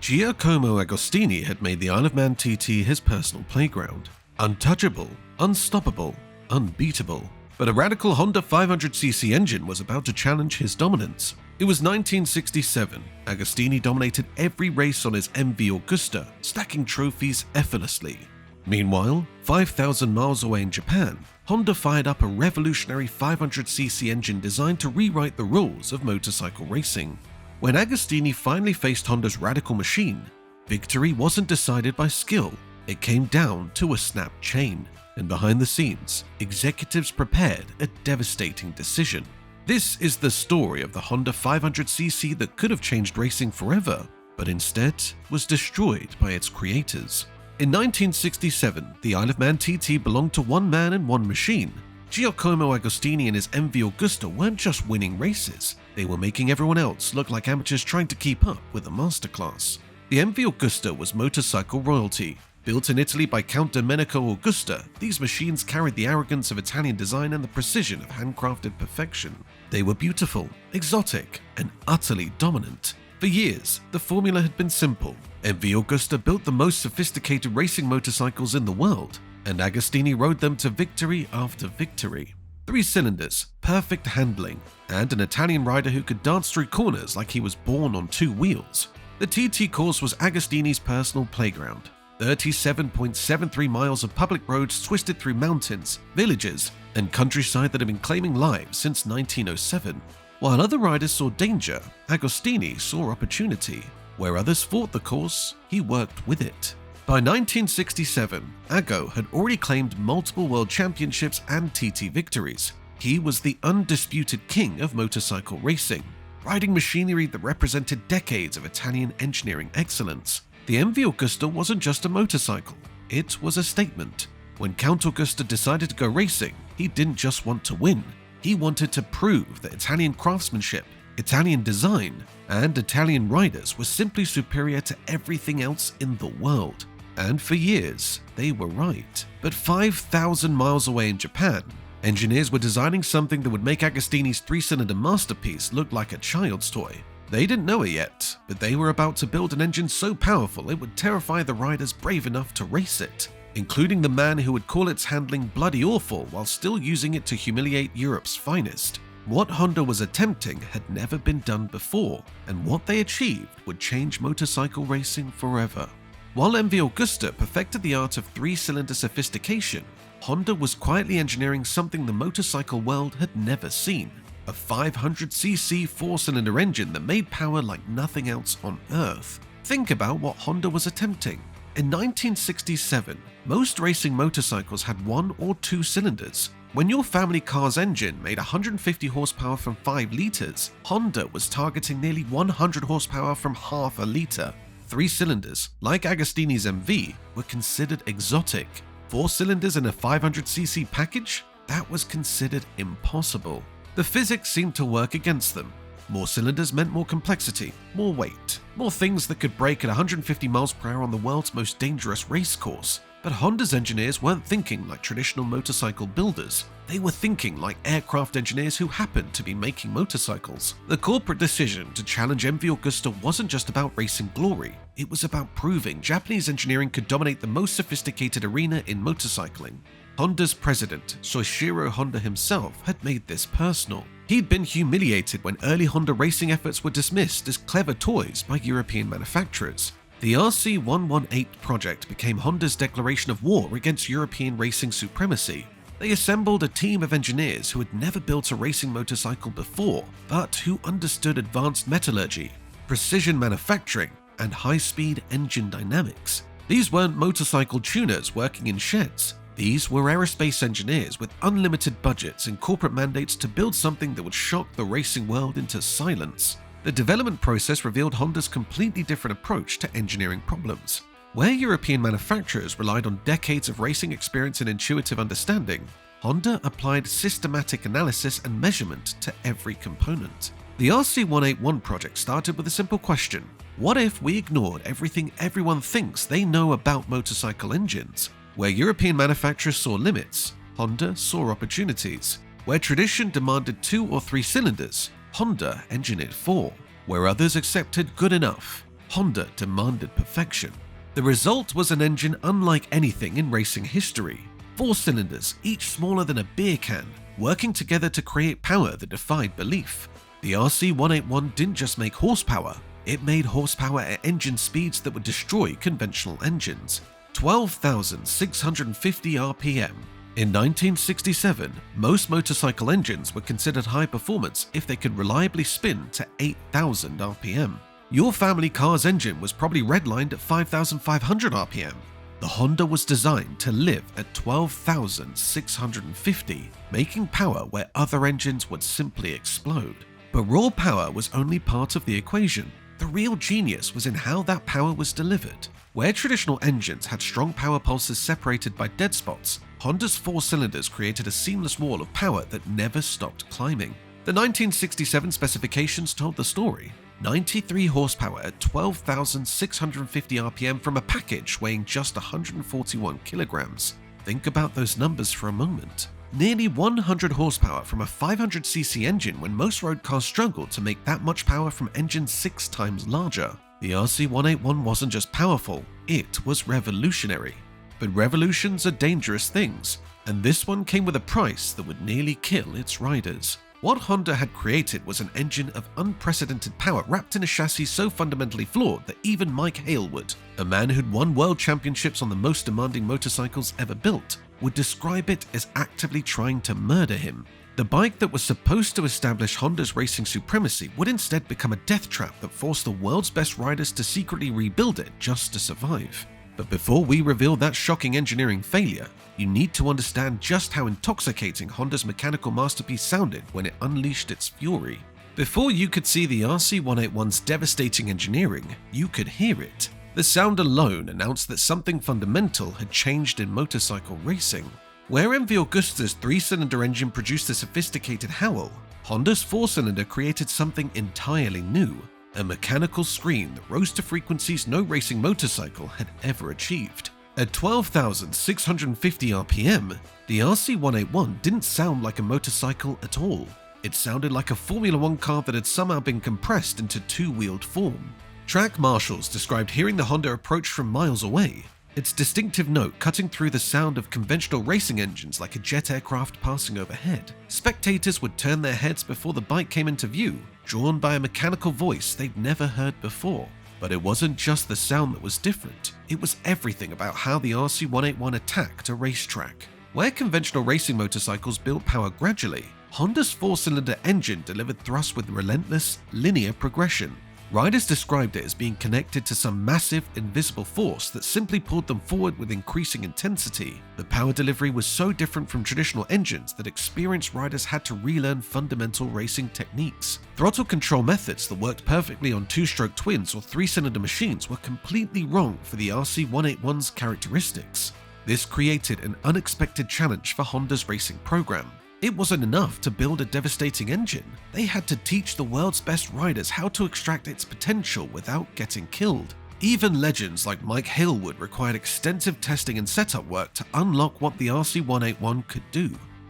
Giacomo Agostini had made the Isle of Man TT his personal playground. Untouchable, unstoppable, unbeatable. But a radical Honda 500cc engine was about to challenge his dominance. It was 1967. Agostini dominated every race on his MV Agusta, stacking trophies effortlessly. Meanwhile, 5,000 miles away in Japan, Honda fired up a revolutionary 500cc engine designed to rewrite the rules of motorcycle racing. When Agostini finally faced Honda's radical machine, victory wasn't decided by skill. It came down to a snap chain, and behind the scenes, executives prepared a devastating decision. This is the story of the Honda 500cc that could have changed racing forever, but instead was destroyed by its creators. In 1967, the Isle of Man TT belonged to one man and one machine. Giacomo Agostini and his MV Agusta weren't just winning races, they were making everyone else look like amateurs trying to keep up with a masterclass. The MV Agusta was motorcycle royalty. Built in Italy by Count Domenico Augusta, these machines carried the arrogance of Italian design and the precision of handcrafted perfection. They were beautiful, exotic, and utterly dominant. For years, the formula had been simple. MV Agusta built the most sophisticated racing motorcycles in the world, and Agostini rode them to victory after victory. 3 cylinders, perfect handling, and an Italian rider who could dance through corners like he was born on 2 wheels. The TT course was Agostini's personal playground. 37.73 miles of public roads twisted through mountains, villages, and countryside that had been claiming lives since 1907. While other riders saw danger, Agostini saw opportunity. Where others fought the course, he worked with it. By 1967, Ago had already claimed multiple world championships and TT victories. He was the undisputed king of motorcycle racing, riding machinery that represented decades of Italian engineering excellence. The MV Agusta wasn't just a motorcycle, it was a statement. When Count Augusta decided to go racing, he didn't just want to win. He wanted to prove that Italian craftsmanship, Italian design, and Italian riders were simply superior to everything else in the world. And for years, they were right. But 5,000 miles away in Japan, engineers were designing something that would make Agostini's 3-cylinder masterpiece look like a child's toy. They didn't know it yet, but they were about to build an engine so powerful it would terrify the riders brave enough to race it, including the man who would call its handling bloody awful while still using it to humiliate Europe's finest. What Honda was attempting had never been done before, and what they achieved would change motorcycle racing forever. While MV Agusta perfected the art of 3-cylinder sophistication, Honda was quietly engineering something the motorcycle world had never seen. A 500cc 4-cylinder engine that made power like nothing else on Earth. Think about what Honda was attempting. In 1967, most racing motorcycles had 1 or 2 cylinders. When your family car's engine made 150 horsepower from 5 liters, Honda was targeting nearly 100 horsepower from half a liter. 3 cylinders, like Agostini's MV, were considered exotic. 4 cylinders in a 500cc package? That was considered impossible. The physics seemed to work against them. More cylinders meant more complexity, more weight, more things that could break at 150 miles per hour on the world's most dangerous race course. But Honda's engineers weren't thinking like traditional motorcycle builders. They were thinking like aircraft engineers who happened to be making motorcycles. The corporate decision to challenge MV Agusta wasn't just about racing glory. It was about proving Japanese engineering could dominate the most sophisticated arena in motorcycling. Honda's president, Soichiro Honda himself, had made this personal. He'd been humiliated when early Honda racing efforts were dismissed as clever toys by European manufacturers. The RC118 project became Honda's declaration of war against European racing supremacy. They assembled a team of engineers who had never built a racing motorcycle before, but who understood advanced metallurgy, precision manufacturing, and high-speed engine dynamics. These weren't motorcycle tuners working in sheds. These were aerospace engineers with unlimited budgets and corporate mandates to build something that would shock the racing world into silence. The development process revealed Honda's completely different approach to engineering problems. Where European manufacturers relied on decades of racing experience and intuitive understanding, Honda applied systematic analysis and measurement to every component. The RC181 project started with a simple question: what if we ignored everything everyone thinks they know about motorcycle engines? Where European manufacturers saw limits, Honda saw opportunities. Where tradition demanded 2 or 3 cylinders, Honda engineered 4. Where others accepted good enough, Honda demanded perfection. The result was an engine unlike anything in racing history. 4 cylinders, each smaller than a beer can, working together to create power that defied belief. The RC181 didn't just make horsepower, it made horsepower at engine speeds that would destroy conventional engines. 12,650 RPM. In 1967, most motorcycle engines were considered high performance if they could reliably spin to 8,000 RPM. Your family car's engine was probably redlined at 5,500 RPM. The Honda was designed to live at 12,650, making power where other engines would simply explode. But raw power was only part of the equation. The real genius was in how that power was delivered. Where traditional engines had strong power pulses separated by dead spots, Honda's 4 cylinders created a seamless wall of power that never stopped climbing. The 1967 specifications told the story. 93 horsepower at 12,650 RPM from a package weighing just 141 kilograms. Think about those numbers for a moment. Nearly 100 horsepower from a 500cc engine when most road cars struggled to make that much power from engines 6 times larger. The RC181 wasn't just powerful, it was revolutionary. But revolutions are dangerous things, and this one came with a price that would nearly kill its riders. What Honda had created was an engine of unprecedented power wrapped in a chassis so fundamentally flawed that even Mike Hailwood, a man who'd won world championships on the most demanding motorcycles ever built, would describe it as actively trying to murder him. The bike that was supposed to establish Honda's racing supremacy would instead become a death trap that forced the world's best riders to secretly rebuild it just to survive. But before we reveal that shocking engineering failure, you need to understand just how intoxicating Honda's mechanical masterpiece sounded when it unleashed its fury. Before you could see the RC181's devastating engineering, you could hear it. The sound alone announced that something fundamental had changed in motorcycle racing. Where MV Agusta's 3-cylinder engine produced a sophisticated howl, Honda's 4-cylinder created something entirely new. A mechanical scream that rose to frequencies no racing motorcycle had ever achieved. At 12,650 RPM, the RC181 didn't sound like a motorcycle at all. It sounded like a Formula 1 car that had somehow been compressed into 2-wheeled form. Track marshals described hearing the Honda approach from miles away, its distinctive note cutting through the sound of conventional racing engines like a jet aircraft passing overhead. Spectators would turn their heads before the bike came into view, drawn by a mechanical voice they'd never heard before. But it wasn't just the sound that was different, it was everything about how the RC181 attacked a racetrack. Where conventional racing motorcycles built power gradually, Honda's 4-cylinder engine delivered thrust with relentless, linear progression. Riders described it as being connected to some massive, invisible force that simply pulled them forward with increasing intensity. The power delivery was so different from traditional engines that experienced riders had to relearn fundamental racing techniques. Throttle control methods that worked perfectly on 2-stroke twins or 3-cylinder machines were completely wrong for the RC181's characteristics. This created an unexpected challenge for Honda's racing program. It wasn't enough to build a devastating engine. They had to teach the world's best riders how to extract its potential without getting killed. Even legends like Mike Hailwood required extensive testing and setup work to unlock what the RC181 could do.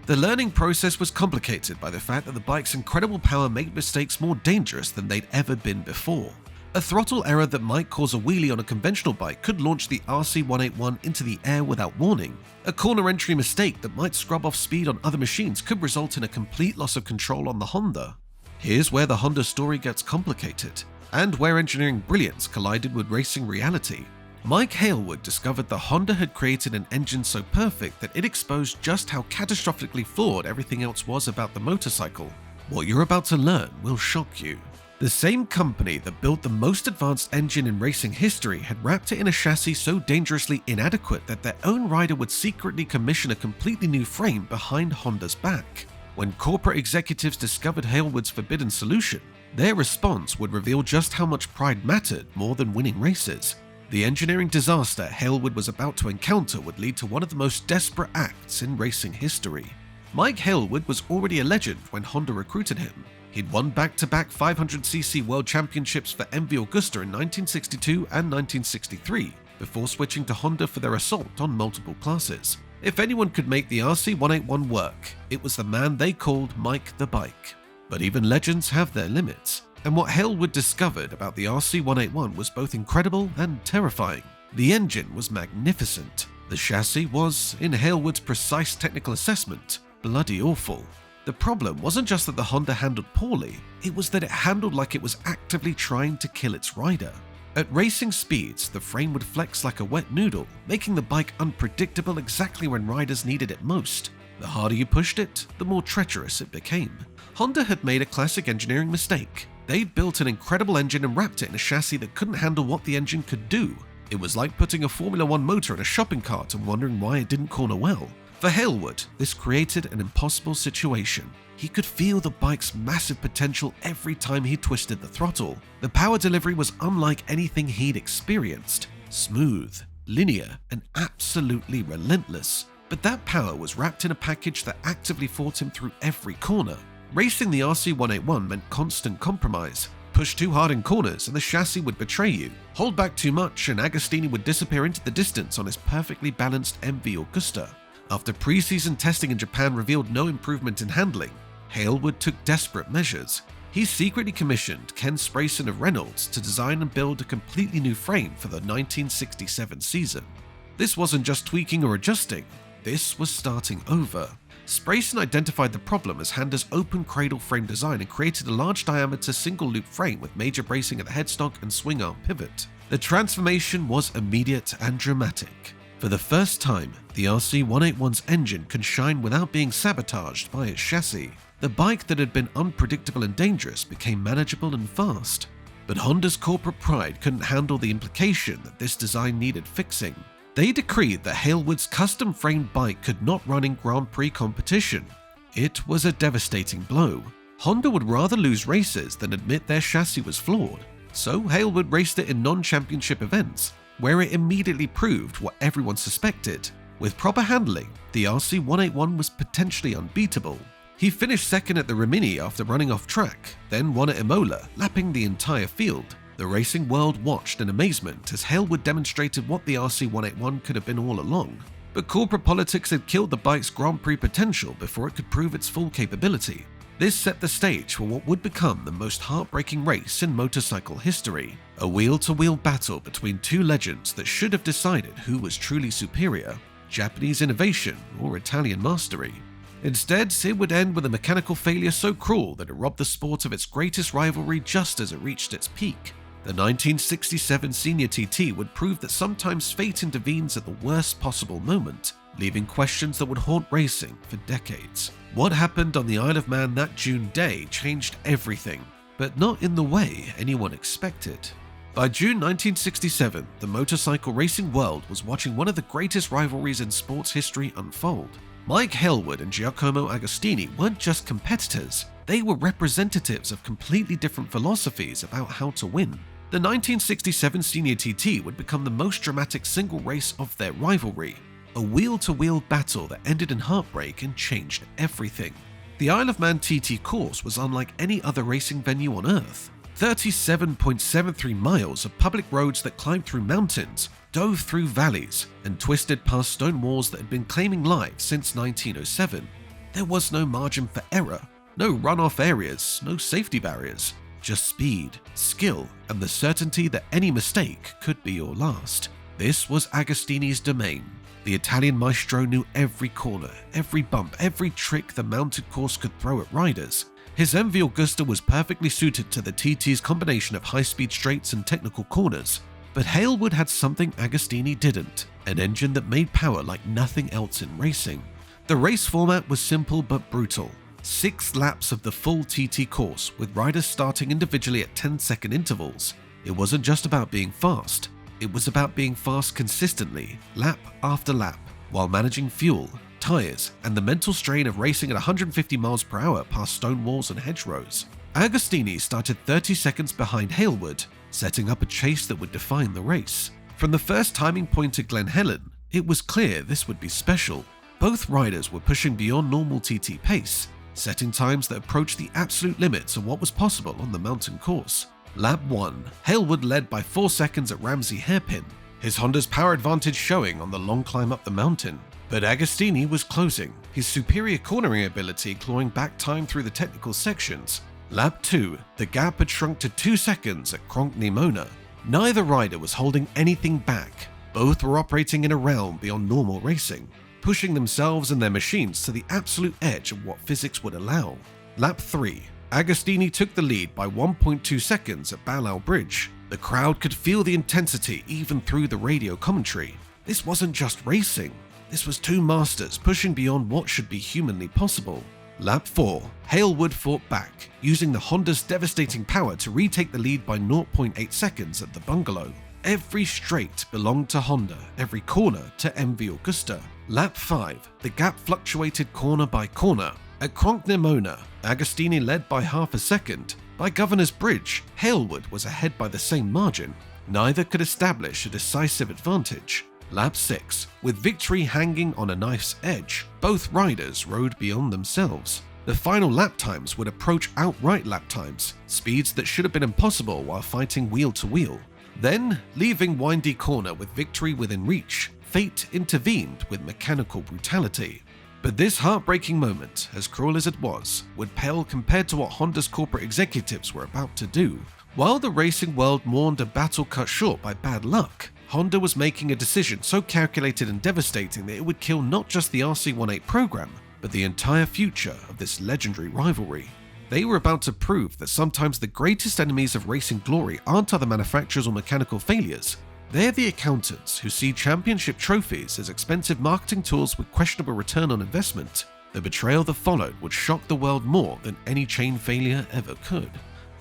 The learning process was complicated by the fact that the bike's incredible power made mistakes more dangerous than they'd ever been before. A throttle error that might cause a wheelie on a conventional bike could launch the RC181 into the air without warning. A corner entry mistake that might scrub off speed on other machines could result in a complete loss of control on the Honda. Here's where the Honda story gets complicated, and where engineering brilliance collided with racing reality. Mike Hailwood discovered the Honda had created an engine so perfect that it exposed just how catastrophically flawed everything else was about the motorcycle. What you're about to learn will shock you. The same company that built the most advanced engine in racing history had wrapped it in a chassis so dangerously inadequate that their own rider would secretly commission a completely new frame behind Honda's back. When corporate executives discovered Hailwood's forbidden solution, their response would reveal just how much pride mattered more than winning races. The engineering disaster Hailwood was about to encounter would lead to one of the most desperate acts in racing history. Mike Hailwood was already a legend when Honda recruited him. He'd won back-to-back 500cc world championships for MV Agusta in 1962 and 1963, before switching to Honda for their assault on multiple classes. If anyone could make the RC181 work, it was the man they called Mike the Bike. But even legends have their limits. And what Hailwood discovered about the RC181 was both incredible and terrifying. The engine was magnificent. The chassis was, in Hailwood's precise technical assessment, bloody awful. The problem wasn't just that the Honda handled poorly, it was that it handled like it was actively trying to kill its rider. At racing speeds, the frame would flex like a wet noodle, making the bike unpredictable exactly when riders needed it most. The harder you pushed it, the more treacherous it became. Honda had made a classic engineering mistake. They'd built an incredible engine and wrapped it in a chassis that couldn't handle what the engine could do. It was like putting a Formula 1 motor in a shopping cart and wondering why it didn't corner well. For Hailwood, this created an impossible situation. He could feel the bike's massive potential every time he twisted the throttle. The power delivery was unlike anything he'd experienced. Smooth, linear, and absolutely relentless. But that power was wrapped in a package that actively fought him through every corner. Racing the RC181 meant constant compromise. Push too hard in corners and the chassis would betray you. Hold back too much and Agostini would disappear into the distance on his perfectly balanced MV Agusta. After pre-season testing in Japan revealed no improvement in handling, Hailwood took desperate measures. He secretly commissioned Ken Sprayson of Reynolds to design and build a completely new frame for the 1967 season. This wasn't just tweaking or adjusting, this was starting over. Sprayson identified the problem as Honda's open cradle frame design and created a large diameter single loop frame with major bracing at the headstock and swing arm pivot. The transformation was immediate and dramatic. For the first time, the RC181's engine could shine without being sabotaged by its chassis. The bike that had been unpredictable and dangerous became manageable and fast. But Honda's corporate pride couldn't handle the implication that this design needed fixing. They decreed that Hailwood's custom-framed bike could not run in Grand Prix competition. It was a devastating blow. Honda would rather lose races than admit their chassis was flawed, so Hailwood raced it in non-championship events, where it immediately proved what everyone suspected. With proper handling, the RC181 was potentially unbeatable. He finished second at the Rimini after running off track, then won at Imola, lapping the entire field. The racing world watched in amazement as Hailwood demonstrated what the RC181 could have been all along. But corporate politics had killed the bike's Grand Prix potential before it could prove its full capability. This set the stage for what would become the most heartbreaking race in motorcycle history, a wheel-to-wheel battle between two legends that should have decided who was truly superior, Japanese innovation or Italian mastery. Instead, it would end with a mechanical failure so cruel that it robbed the sport of its greatest rivalry just as it reached its peak. The 1967 Senior TT would prove that sometimes fate intervenes at the worst possible moment, leaving questions that would haunt racing for decades. What happened on the Isle of Man that June day changed everything, but not in the way anyone expected. By June 1967, the motorcycle racing world was watching one of the greatest rivalries in sports history unfold. Mike Hailwood and Giacomo Agostini weren't just competitors, they were representatives of completely different philosophies about how to win. The 1967 Senior TT would become the most dramatic single race of their rivalry, a wheel-to-wheel battle that ended in heartbreak and changed everything. The Isle of Man TT course was unlike any other racing venue on Earth. 37.73 miles of public roads that climbed through mountains, dove through valleys, and twisted past stone walls that had been claiming lives since 1907. There was no margin for error, no runoff areas, no safety barriers, just speed, skill, and the certainty that any mistake could be your last. This was Agostini's domain. The Italian maestro knew every corner, every bump, every trick the mounted course could throw at riders. His MV Agusta was perfectly suited to the TT's combination of high-speed straights and technical corners. But Hailwood had something Agostini didn't, an engine that made power like nothing else in racing. The race format was simple but brutal. 6 laps of the full TT course, with riders starting individually at 10-second intervals. It wasn't just about being fast, it was about being fast consistently, lap after lap, while managing fuel, tires, and the mental strain of racing at 150 miles per hour past stone walls and hedgerows. Agostini started 30 seconds behind Hailwood, setting up a chase that would define the race. From the first timing point at Glen Helen, it was clear this would be special. Both riders were pushing beyond normal TT pace, setting times that approached the absolute limits of what was possible on the mountain course. Lap 1, Hailwood led by 4 seconds at Ramsey Hairpin, his Honda's power advantage showing on the long climb up the mountain. But Agostini was closing, his superior cornering ability clawing back time through the technical sections. Lap 2, the gap had shrunk to 2 seconds at Kronknemona. Neither rider was holding anything back. Both were operating in a realm beyond normal racing, pushing themselves and their machines to the absolute edge of what physics would allow. Lap 3, Agostini took the lead by 1.2 seconds at Balliol Bridge. The crowd could feel the intensity even through the radio commentary. This wasn't just racing. This was two masters pushing beyond what should be humanly possible. Lap 4, Hailwood fought back, using the Honda's devastating power to retake the lead by 0.8 seconds at the bungalow. Every straight belonged to Honda, every corner to MV Agusta. Lap 5, the gap fluctuated corner by corner. At Kronknemona, Agostini led by half a second. By Governor's Bridge, Hailwood was ahead by the same margin. Neither could establish a decisive advantage. Lap 6, with victory hanging on a knife's edge, both riders rode beyond themselves. The final lap times would approach outright lap times, speeds that should have been impossible while fighting wheel to wheel. Then, leaving windy corner with victory within reach, fate intervened with mechanical brutality. But this heartbreaking moment, as cruel as it was, would pale compared to what Honda's corporate executives were about to do. While the racing world mourned a battle cut short by bad luck, Honda was making a decision so calculated and devastating that it would kill not just the RC18 program, but the entire future of this legendary rivalry. They were about to prove that sometimes the greatest enemies of racing glory aren't other manufacturers or mechanical failures. They're the accountants who see championship trophies as expensive marketing tools with questionable return on investment. The betrayal that followed would shock the world more than any chain failure ever could.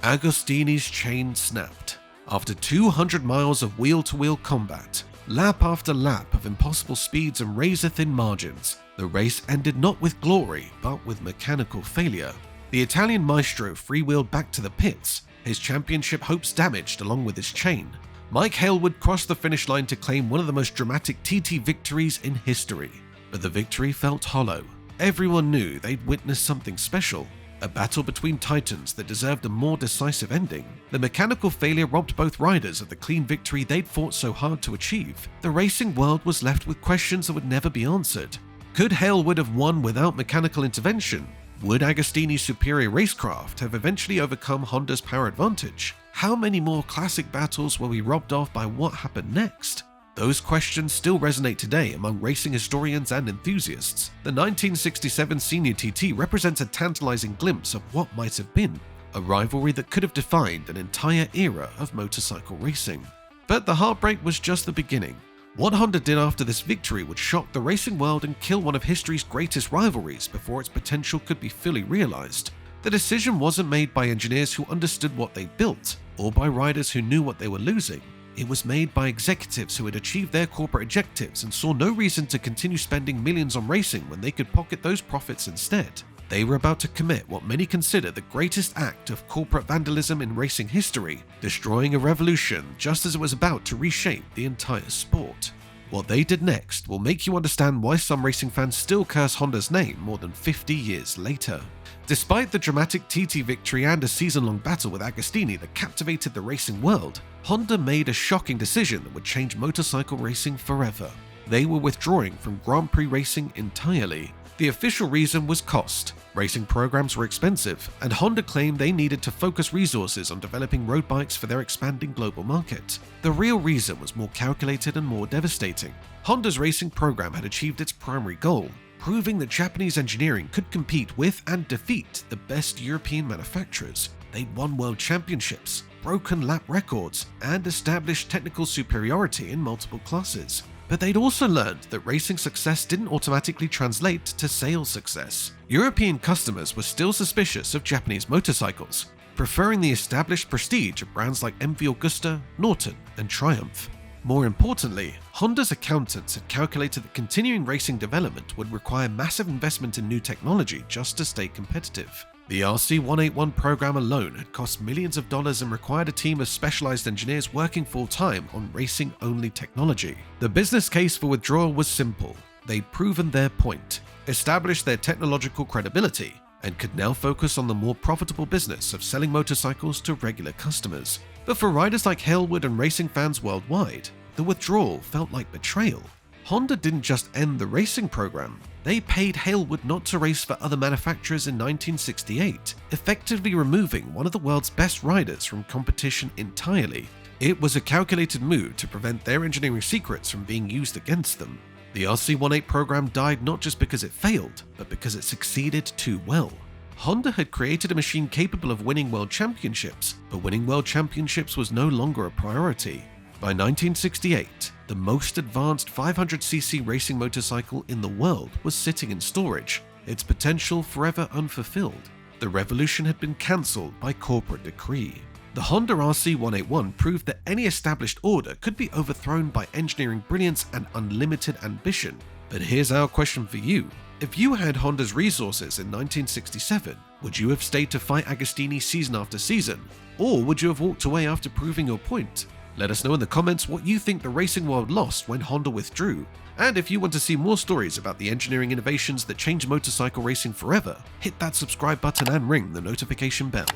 Agostini's chain snapped. After 200 miles of wheel-to-wheel combat, lap after lap of impossible speeds and razor-thin margins, the race ended not with glory, but with mechanical failure. The Italian maestro freewheeled back to the pits, his championship hopes damaged along with his chain. Mike Hailwood crossed the finish line to claim one of the most dramatic TT victories in history. But the victory felt hollow. Everyone knew they'd witnessed something special. A battle between titans that deserved a more decisive ending. The mechanical failure robbed both riders of the clean victory they'd fought so hard to achieve. The racing world was left with questions that would never be answered. Could Hailwood have won without mechanical intervention? Would Agostini's superior racecraft have eventually overcome Honda's power advantage? How many more classic battles were we robbed of by what happened next? Those questions still resonate today among racing historians and enthusiasts. The 1967 Senior TT represents a tantalizing glimpse of what might have been, a rivalry that could have defined an entire era of motorcycle racing. But the heartbreak was just the beginning. What Honda did after this victory would shock the racing world and kill one of history's greatest rivalries before its potential could be fully realized. The decision wasn't made by engineers who understood what they built, or by riders who knew what they were losing. It was made by executives who had achieved their corporate objectives and saw no reason to continue spending millions on racing when they could pocket those profits instead. They were about to commit what many consider the greatest act of corporate vandalism in racing history, destroying a revolution just as it was about to reshape the entire sport. What they did next will make you understand why some racing fans still curse Honda's name more than 50 years later. Despite the dramatic TT victory and a season-long battle with Agostini that captivated the racing world, Honda made a shocking decision that would change motorcycle racing forever. They were withdrawing from Grand Prix racing entirely. The official reason was cost. Racing programs were expensive, and Honda claimed they needed to focus resources on developing road bikes for their expanding global market. The real reason was more calculated and more devastating. Honda's racing program had achieved its primary goal, proving that Japanese engineering could compete with and defeat the best European manufacturers. They'd won world championships, broken lap records, and established technical superiority in multiple classes. But they'd also learned that racing success didn't automatically translate to sales success. European customers were still suspicious of Japanese motorcycles, preferring the established prestige of brands like MV Agusta, Norton, and Triumph. More importantly, Honda's accountants had calculated that continuing racing development would require massive investment in new technology just to stay competitive. The RC181 program alone had cost millions of dollars and required a team of specialized engineers working full-time on racing-only technology. The business case for withdrawal was simple. They'd proven their point, established their technological credibility, and could now focus on the more profitable business of selling motorcycles to regular customers. But for riders like Hailwood and racing fans worldwide, the withdrawal felt like betrayal. Honda didn't just end the racing program, they paid Hailwood not to race for other manufacturers in 1968, effectively removing one of the world's best riders from competition entirely. It was a calculated move to prevent their engineering secrets from being used against them. The RC18 program died not just because it failed, but because it succeeded too well. Honda had created a machine capable of winning world championships, but winning world championships was no longer a priority. By 1968, the most advanced 500cc racing motorcycle in the world was sitting in storage, its potential forever unfulfilled. The revolution had been cancelled by corporate decree. The Honda RC181 proved that any established order could be overthrown by engineering brilliance and unlimited ambition. But here's our question for you. If you had Honda's resources in 1967, would you have stayed to fight Agostini season after season? Or would you have walked away after proving your point? Let us know in the comments what you think the racing world lost when Honda withdrew. And if you want to see more stories about the engineering innovations that changed motorcycle racing forever, hit that subscribe button and ring the notification bell.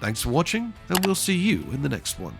Thanks for watching, and we'll see you in the next one.